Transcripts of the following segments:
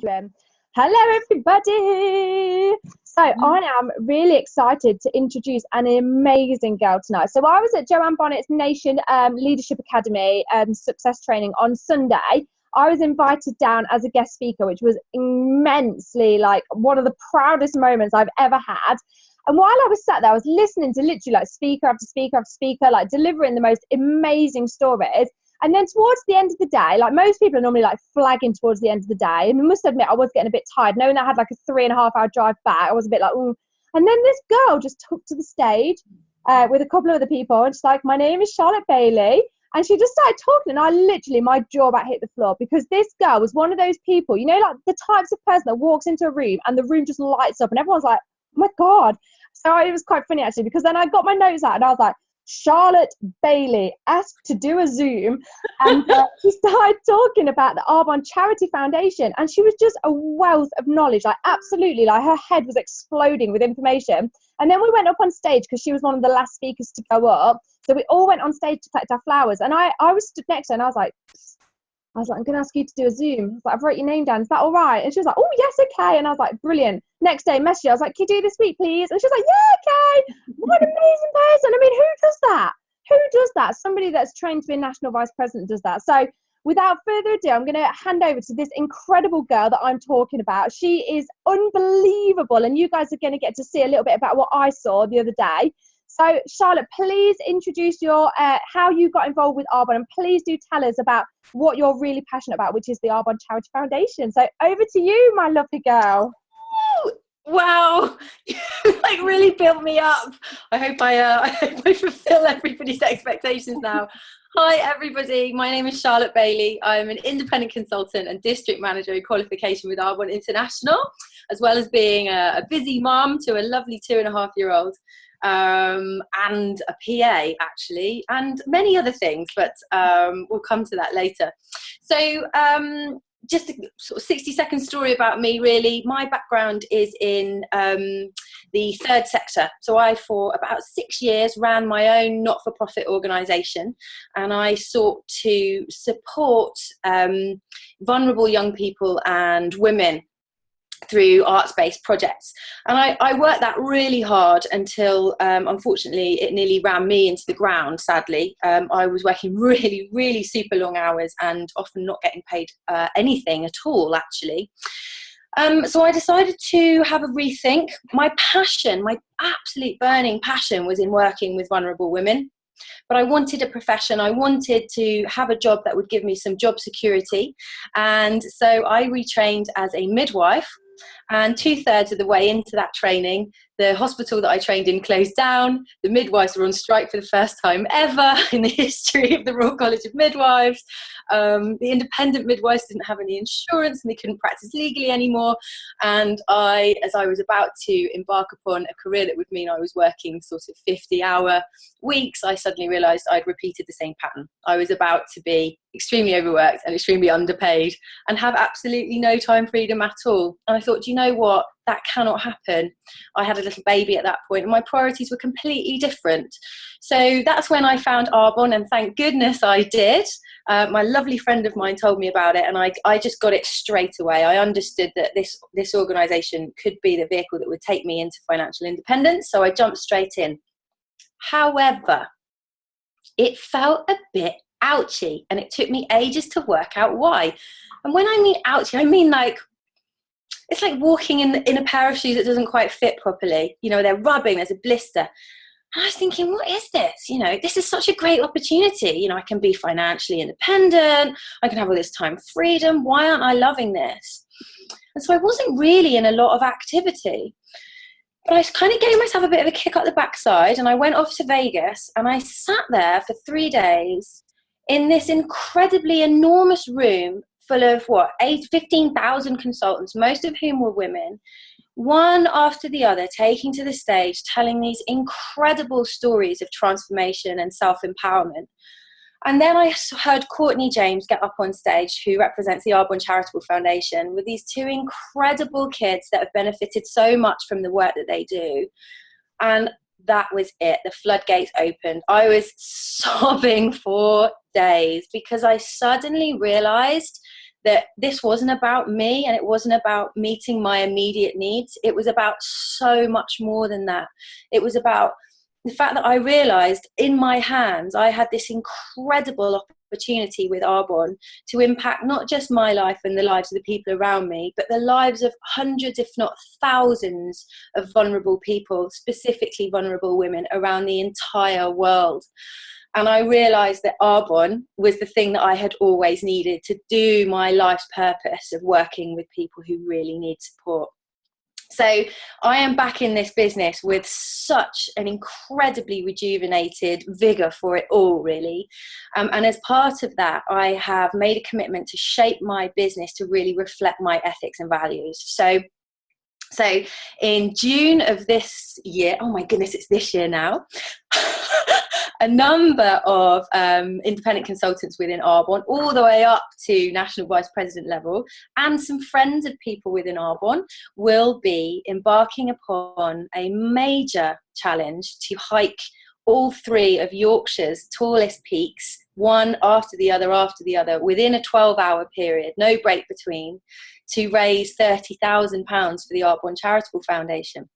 Hello, everybody. So I am really excited to introduce an amazing girl tonight. So I was at Joanne Bonnet's Nation Leadership Academy success training on Sunday. I was invited down as a guest speaker, which was immensely like one of the proudest moments I've ever had. And while I was sat there, I was listening to literally like speaker after speaker after speaker, like delivering the most amazing stories. And then towards the end of the day, like most people are normally like flagging towards the end of the day. And I must admit, I was getting a bit tired. Knowing I had like a 3.5 hour drive back, I was a bit like, ooh. And then this girl just took to the stage with a couple of other people. And she's like, my name is Charlotte Bailey. And she just started talking. And I literally, my jaw about hit the floor because this girl was one of those people, you know, like the types of person that walks into a room and the room just lights up and everyone's like, oh my God. So it was quite funny actually, because then I got my notes out and I was like, Charlotte Bailey asked to do a Zoom, and she started talking about the Arbonne Charity Foundation, and she was just a wealth of knowledge, like absolutely, like her head was exploding with information. And then we went up on stage because she was one of the last speakers to go up, so we all went on stage to collect our flowers, and I was stood next to her and I was like, I'm going to ask you to do a Zoom. I was like, I've wrote your name down. Is that all right? And she was like, oh, yes, okay. And I was like, brilliant. Next day, message her. I was like, can you do this week, please? And she was like, yeah, okay. What an amazing person. I mean, who does that? Who does that? Somebody that's trained to be a national vice president does that. So without further ado, I'm going to hand over to this incredible girl that I'm talking about. She is unbelievable. And you guys are going to get to see a little bit about what I saw the other day. So, Charlotte, please introduce your how you got involved with Arbonne, and please do tell us about what you're really passionate about, which is the Arbonne Charity Foundation. So, over to you, my lovely girl. Wow, you like really built me up. I hope I fulfill everybody's expectations now. Hi everybody, my name is Charlotte Bailey. I'm an independent consultant and district manager in qualification with Arbonne International, as well as being a busy mum to a lovely 2.5-year-old. And a PA actually, and many other things, but we'll come to that later. So just a sort of 60-second story about me really. My background is in the third sector. So I, for about 6 years, ran my own not-for-profit organisation, and I sought to support vulnerable young people and women through arts-based projects. And I worked that really hard until unfortunately it nearly ran me into the ground, sadly. I was working really, really super long hours and often not getting paid anything at all, actually. So I decided to have a rethink. My passion, my absolute burning passion, was in working with vulnerable women. But I wanted a profession. I wanted to have a job that would give me some job security. And so I retrained as a midwife. And 2/3 of the way into that training, the hospital that I trained in closed down. The midwives were on strike for the first time ever in the history of the Royal College of Midwives. The independent midwives didn't have any insurance and they couldn't practice legally anymore. And as I was about to embark upon a career that would mean I was working sort of 50-hour weeks, I suddenly realised I'd repeated the same pattern. I was about to be extremely overworked and extremely underpaid and have absolutely no time freedom at all. And I thought, do you know what? That cannot happen. I had a little baby at that point and my priorities were completely different. So that's when I found Arbonne, and thank goodness I did. My lovely friend of mine told me about it, and I just got it straight away. I understood that this organisation could be the vehicle that would take me into financial independence, so I jumped straight in. However, it felt a bit ouchy, and it took me ages to work out why. And when I mean ouchy, I mean like, it's like walking in a pair of shoes that doesn't quite fit properly. You know, they're rubbing, there's a blister. And I was thinking, what is this? You know, this is such a great opportunity. You know, I can be financially independent. I can have all this time freedom. Why aren't I loving this? And so I wasn't really in a lot of activity. But I kind of gave myself a bit of a kick up the backside, and I went off to Vegas and I sat there for 3 days in this incredibly enormous room full of 15,000 consultants, most of whom were women, one after the other, taking to the stage, telling these incredible stories of transformation and self-empowerment. And then I heard Courtney James get up on stage, who represents the Arbonne Charitable Foundation, with these 2 incredible kids that have benefited so much from the work that they do. And that was it. The floodgates opened. I was sobbing for days because I suddenly realized that this wasn't about me, and it wasn't about meeting my immediate needs. It was about so much more than that. It was about the fact that I realized in my hands I had this incredible opportunity with Arbonne to impact not just my life and the lives of the people around me, but the lives of hundreds, if not thousands, of vulnerable people, specifically vulnerable women around the entire world. And I realized that Arbonne was the thing that I had always needed to do my life's purpose of working with people who really need support. So I am back in this business with such an incredibly rejuvenated vigor for it all, really. And as part of that, I have made a commitment to shape my business to really reflect my ethics and values. So in June of this year, oh my goodness, it's this year now, a number of independent consultants within Arbonne, all the way up to national vice president level, and some friends of people within Arbonne, will be embarking upon a major challenge to hike all three of Yorkshire's tallest peaks, one after the other, within a 12-hour period, no break between, to raise £30,000 for the Arbonne Charitable Foundation.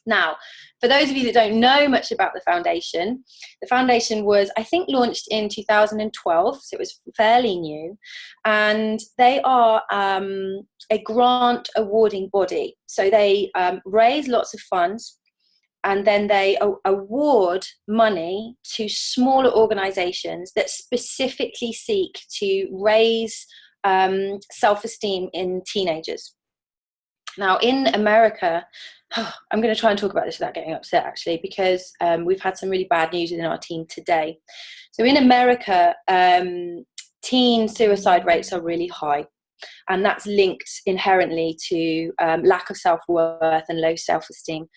Now, for those of you that don't know much about the foundation was, I think, launched in 2012, so it was fairly new, and they are a grant awarding body. So they raise lots of funds, and then they award money to smaller organisations that specifically seek to raise self-esteem in teenagers. Now, in America, I'm going to try and talk about this without getting upset, actually, because we've had some really bad news within our team today. So in America, teen suicide rates are really high, and that's linked inherently to lack of self-worth and low self-esteem.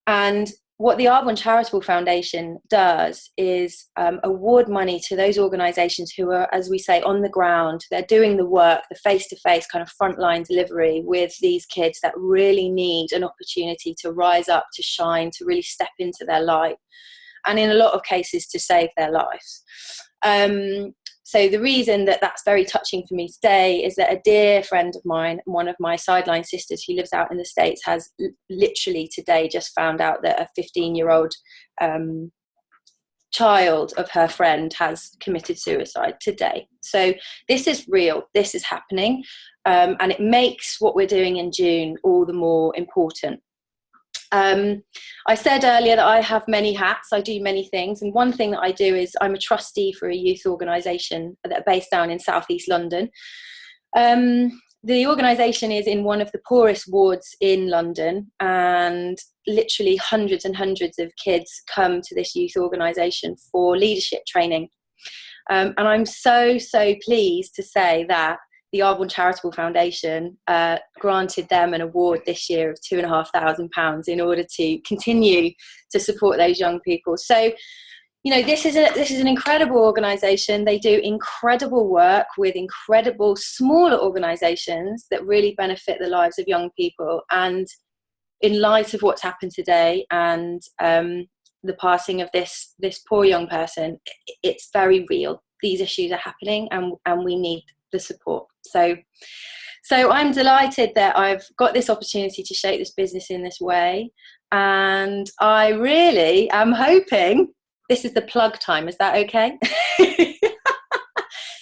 And what the Arbonne Charitable Foundation does is award money to those organisations who are, as we say, on the ground. They're doing the work, the face-to-face kind of frontline delivery with these kids that really need an opportunity to rise up, to shine, to really step into their light, and in a lot of cases to save their lives. So the reason that that's very touching for me today is that a dear friend of mine, one of my sideline sisters who lives out in the States, has literally today just found out that a 15-year-old child of her friend has committed suicide today. So this is real, this is happening, and it makes what we're doing in June all the more important. I said earlier that I have many hats, I do many things, and one thing that I do is I'm a trustee for a youth organisation that are based down in South East London. The organisation is in one of the poorest wards in London, and literally hundreds and hundreds of kids come to this youth organisation for leadership training. And I'm so pleased to say that the Arbonne Charitable Foundation granted them an award this year of £2,500 in order to continue to support those young people. So, you know, this is an incredible organisation. They do incredible work with incredible smaller organisations that really benefit the lives of young people. And in light of what's happened today and the passing of this poor young person, it's very real. These issues are happening, and we need the support. So I'm delighted that I've got this opportunity to shape this business in this way, and I really am hoping, this is the plug time, is that okay?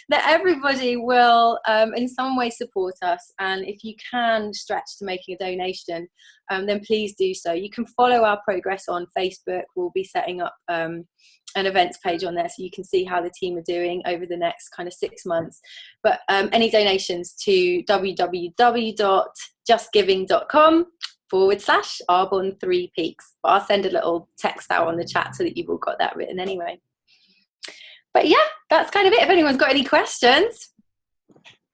That everybody will in some way support us, and if you can stretch to making a donation, then please do so. You can follow our progress on Facebook. We'll be setting up an events page on there so you can see how the team are doing over the next kind of 6 months. But any donations to www.justgiving.com/Arbonne 3 Peaks. But I'll send a little text out on the chat so that you've all got that written anyway. But yeah, that's kind of it. If anyone's got any questions.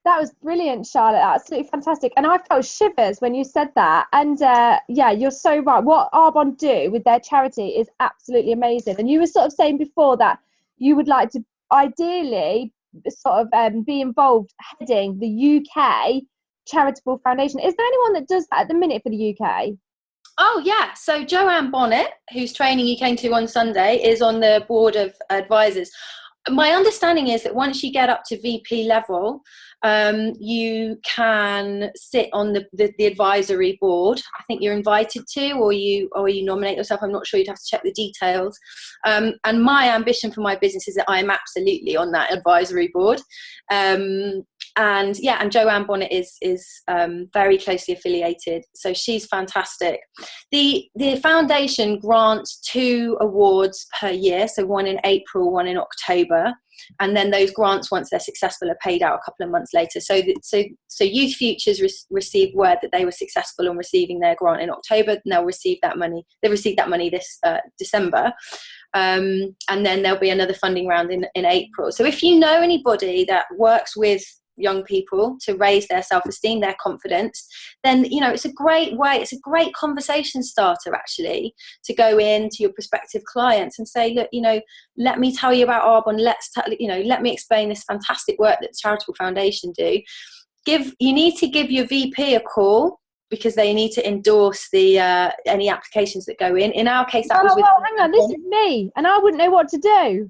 That was brilliant, Charlotte. Absolutely fantastic. And I felt shivers when you said that. And yeah, you're so right. What Arbonne do with their charity is absolutely amazing. And you were sort of saying before that you would like to ideally sort of be involved heading the UK Charitable Foundation. Is there anyone that does that at the minute for the UK? Oh, yeah. So Joanne Bonnet, whose training you came to on Sunday, is on the board of advisors. My understanding is that once you get up to VP level, You can sit on the advisory board. I think you're invited to, or you nominate yourself. I'm not sure, you'd have to check the details. And my ambition for my business is that I am absolutely on that advisory board. And Joanne Bonnet is very closely affiliated, so she's fantastic. The foundation grants 2 awards per year, so one in April, one in October, and then those grants, once they're successful, are paid out a couple of months later. So Youth Futures received word that they were successful in receiving their grant in October, and they'll receive that money. They received that money this December. And then there'll be another funding round in April. So if you know anybody that works with young people to raise their self-esteem, their confidence, then it's a great way, it's a great conversation starter actually, to go in to your prospective clients and say, look, let me tell you about Arbonne, let me explain this fantastic work that the Charitable Foundation do. You need to give your VP a call, because they need to endorse the any applications that go in. In our case, that was with... Well, hang on, this is me, and I wouldn't know what to do.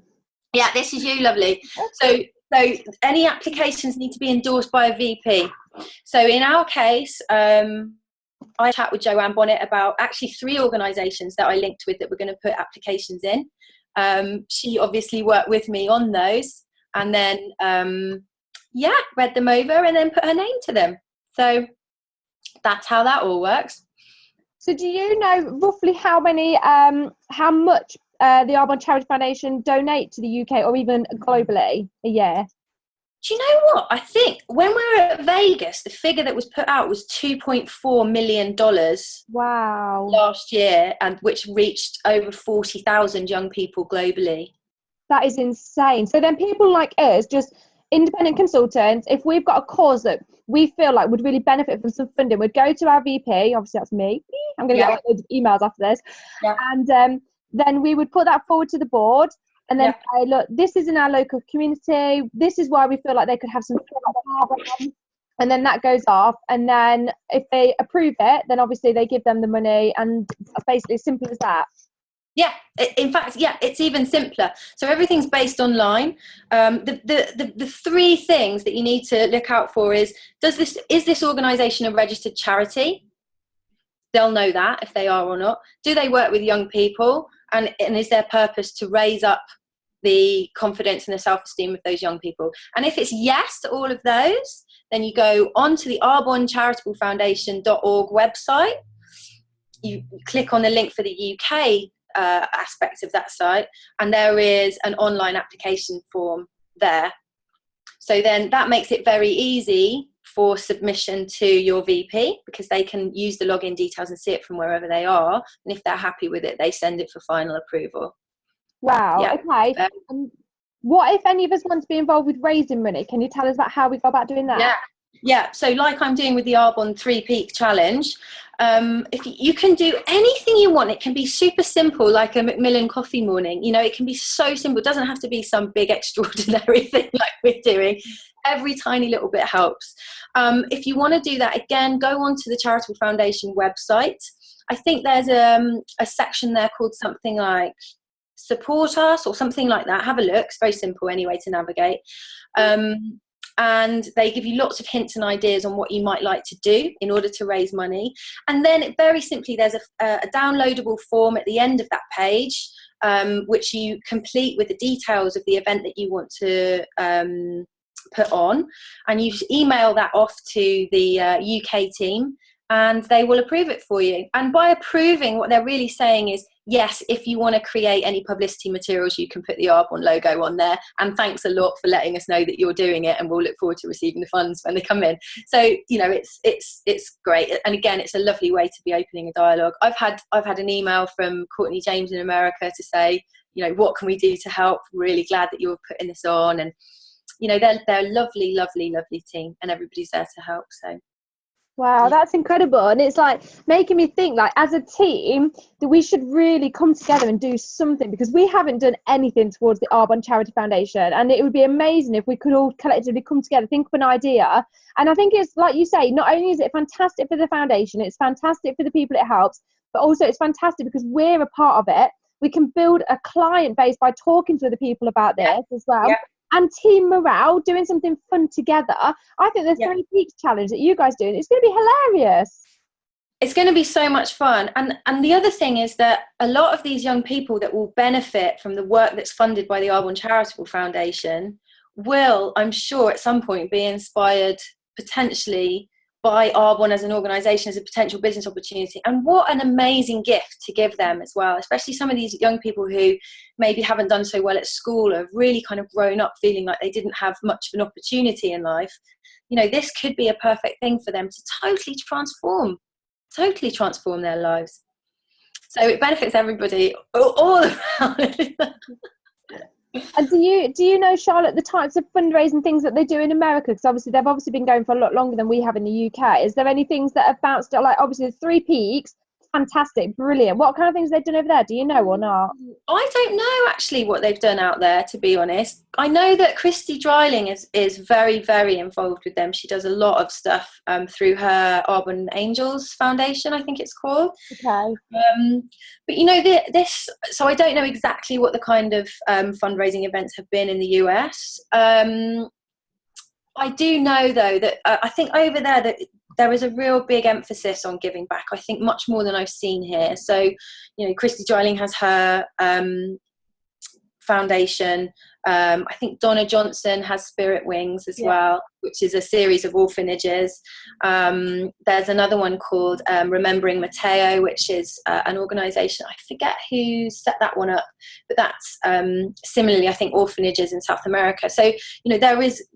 Yeah, this is you, lovely. So any applications need to be endorsed by a VP. So in our case, I chat with Joanne Bonnet about actually 3 organisations that I linked with that were going to put applications in. She obviously worked with me on those, and then read them over and then put her name to them. So that's how that all works. So do you know roughly how much the Arbonne Charity Foundation donate to the UK or even globally a year? Do you know what? I think when we were at Vegas, the figure that was put out was $2.4 million. Wow. Last year, and which reached over 40,000 young people globally. That is insane. So then people like us, just independent consultants, if we've got a cause that we feel like would really benefit from some funding, we'd go to our VP, obviously that's me, I'm going to get loads of emails after this, and then we would put that forward to the board, and then say, look, this is in our local community, this is why we feel like they could have some, and then that goes off, and then if they approve it, then obviously they give them the money, and that's basically as simple as that. Yeah, in fact, it's even simpler. So everything's based online. The 3 things that you need to look out for is this organisation a registered charity? They'll know that if they are or not. Do they work with young people? And is their purpose to raise up the confidence and the self-esteem of those young people? And if it's yes to all of those, then you go onto the arbonnecharitable.org website. You click on the link for the UK aspect of that site, and there is an online application form there. So then that makes it very easy for submission to your VP, because they can use the login details and see it from wherever they are, and if they're happy with it, they send it for final approval. Wow. Okay. What if any of us want to be involved with raising money? Can you tell us about how we go about doing that? Yeah, so like I'm doing with the Arbonne 3 Peak Challenge, if you can do anything you want. It can be super simple, like a Macmillan coffee morning. It can be so simple. It doesn't have to be some big extraordinary thing like we're doing. Every tiny little bit helps. If you want to do that, again, go onto the Charitable Foundation website. I think there's a section there called something like Support Us or something like that. Have a look. It's very simple anyway to navigate. And they give you lots of hints and ideas on what you might like to do in order to raise money. And then very simply, there's a downloadable form at the end of that page, which you complete with the details of the event that you want to put on. And you just email that off to the UK team, and they will approve it for you. And by approving, what they're really saying is, yes, if you want to create any publicity materials, you can put the Arbonne logo on there. And thanks a lot for letting us know that you're doing it, and we'll look forward to receiving the funds when they come in. So, it's great. And again, it's a lovely way to be opening a dialogue. I've had an email from Courtney James in America to say, what can we do to help? Really glad that you're putting this on. And, they're a lovely, lovely, lovely team, and everybody's there to help. So. Wow, that's incredible. And it's like making me think, like, as a team, that we should really come together and do something, because we haven't done anything towards the Arbonne Charity Foundation. And it would be amazing if we could all collectively come together, think of an idea. And I think it's like you say, not only is it fantastic for the foundation, it's fantastic for the people it helps, but also it's fantastic because we're a part of it. We can build a client base by talking to other people about this as well. and team morale, doing something fun together. I think the 3 Peaks challenge that you guys doing, it's going to be hilarious. It's going to be so much fun. And the other thing is that a lot of these young people that will benefit from the work that's funded by the Arbonne Charitable Foundation will, I'm sure, at some point be inspired potentially by Arbonne as an organisation, as a potential business opportunity. And what an amazing gift to give them as well, especially some of these young people who maybe haven't done so well at school, or have really kind of grown up feeling like they didn't have much of an opportunity in life. You know, this could be a perfect thing for them to totally transform their lives. So it benefits everybody all around. And do you know, Charlotte, the types of fundraising things that they do in America? Because obviously they've been going for a lot longer than we have in the UK. Is there any things that have bounced, like obviously the 3 Peaks, fantastic, brilliant. What kind of things have they done over there? Do you know or not? I don't know actually what they've done out there, to be honest. I know that Christy Dryling is very, very involved with them. She does a lot of stuff through her Arbonne Angels Foundation, I think it's called. Okay. But you know, so I don't know exactly what the kind of fundraising events have been in the US. I do know though that I think over there that there is a real big emphasis on giving back. I think much more than I've seen here. So, you know, Christy Dryling has her foundation. I think Donna Johnson has Spirit Wings as well, which is a series of orphanages. There's another one called Remembering Mateo, which is an organisation. I forget who set that one up, but that's similarly, I think, orphanages in South America. So, you know, there is,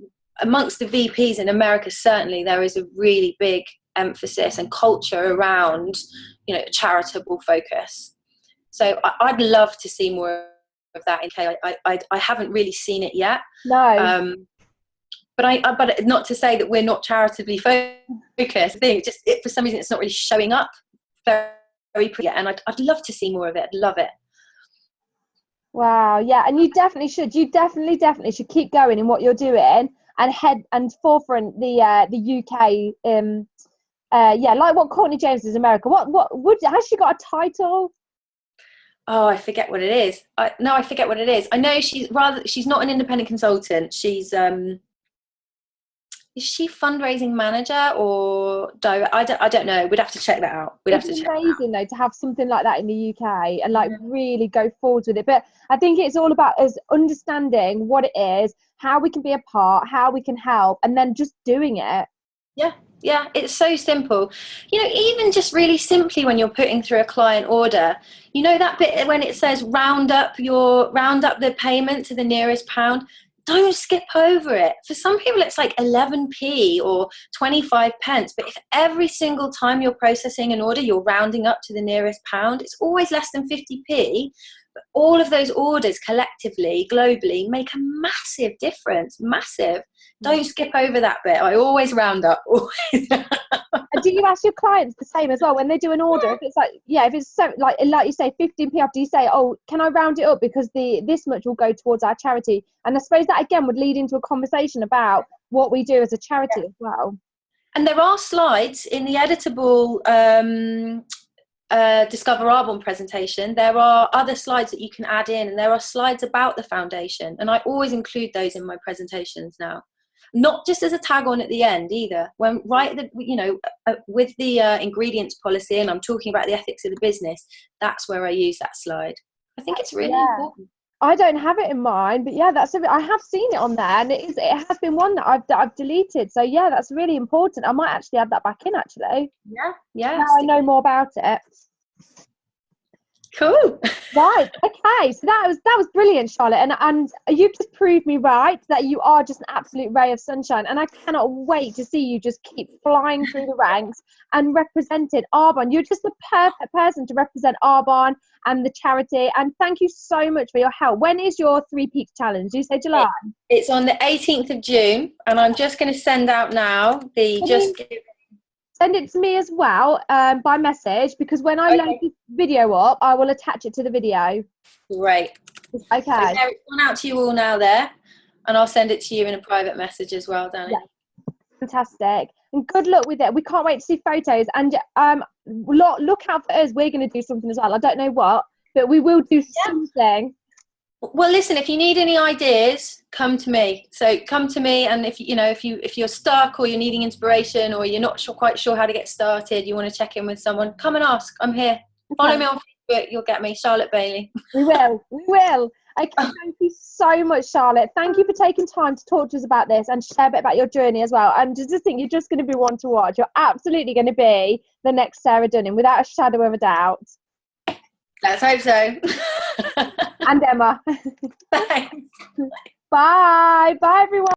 amongst the VPs in America, certainly there is a really big emphasis and culture around, you know, charitable focus. So I'd love to see more of that in UK. I haven't really seen it yet. No. But not to say that we're not charitably focused. I think for some reason it's not really showing up very, very pretty yet, and I'd love to see more of it. I'd love it. Wow, yeah, and you definitely should. You definitely should keep going in what you're doing and head and forefront the UK. Like what Courtney James does in America. Has she got a title? Oh, I forget what it is. I forget what it is. I know she's not an independent consultant. She's is she fundraising manager or direct? I don't know. We'd have to check that out. It's amazing though to have something like that in the UK and like really go forward with it. But I think it's all about us understanding what it is, how we can be a part, how we can help, and then just doing it. Yeah, it's so simple. You know, even just really simply when you're putting through a client order, you know that bit when it says round up the payment to the nearest pound, don't skip over it. For some people it's like 11p or 25 pence, but if every single time you're processing an order you're rounding up to the nearest pound, it's always less than 50p. But all of those orders collectively, globally, make a massive difference. Massive. Don't skip over that bit. I always round up. And do you ask your clients the same as well when they do an order? If it's like, if it's so like you say 15p off, do you say, oh, can I round it up because this much will go towards our charity? And I suppose that again would lead into a conversation about what we do as a charity as well. And there are slides in the editable Discover Arbonne presentation. There are other slides that you can add in, and there are slides about the foundation, and I always include those in my presentations now, not just as a tag on at the end either. When with the ingredients policy and I'm talking about the ethics of the business, that's where I use that slide. I think it's really important. I don't have it in mind, but I have seen it on there, and it has been one that I've deleted. So that's really important. I might actually add that back in actually. Yeah. Now I know more about it. Cool. Right. Okay. So that was brilliant, Charlotte, and you've just proved me right that you are just an absolute ray of sunshine, and I cannot wait to see you just keep flying through the ranks and representing Arbonne. You're just the perfect person to represent Arbonne and the charity. And thank you so much for your help. When is your 3 Peaks challenge? Do you say July? It's on the 18th of June, and I'm just going to send out now Send it to me as well by message, because when I load this video up, I will attach it to the video. Great. Okay. So it's gone out to you all now there, and I'll send it to you in a private message as well, Danny. Yeah. Fantastic. And good luck with it. We can't wait to see photos. And look out for us. We're going to do something as well. I don't know what, but we will do something. Well, listen, if you need any ideas, come to me. So come to me, and if you're stuck or you're needing inspiration or you're not quite sure how to get started, you want to check in with someone, come and ask. I'm here. Follow me on Facebook. You'll get me, Charlotte Bailey. We will. We will. Okay, thank you so much, Charlotte. Thank you for taking time to talk to us about this and share a bit about your journey as well. And just think you're just going to be one to watch. You're absolutely going to be the next Sarah Dunning, without a shadow of a doubt. Let's hope so. And Emma. Thanks. Bye. Bye, everyone.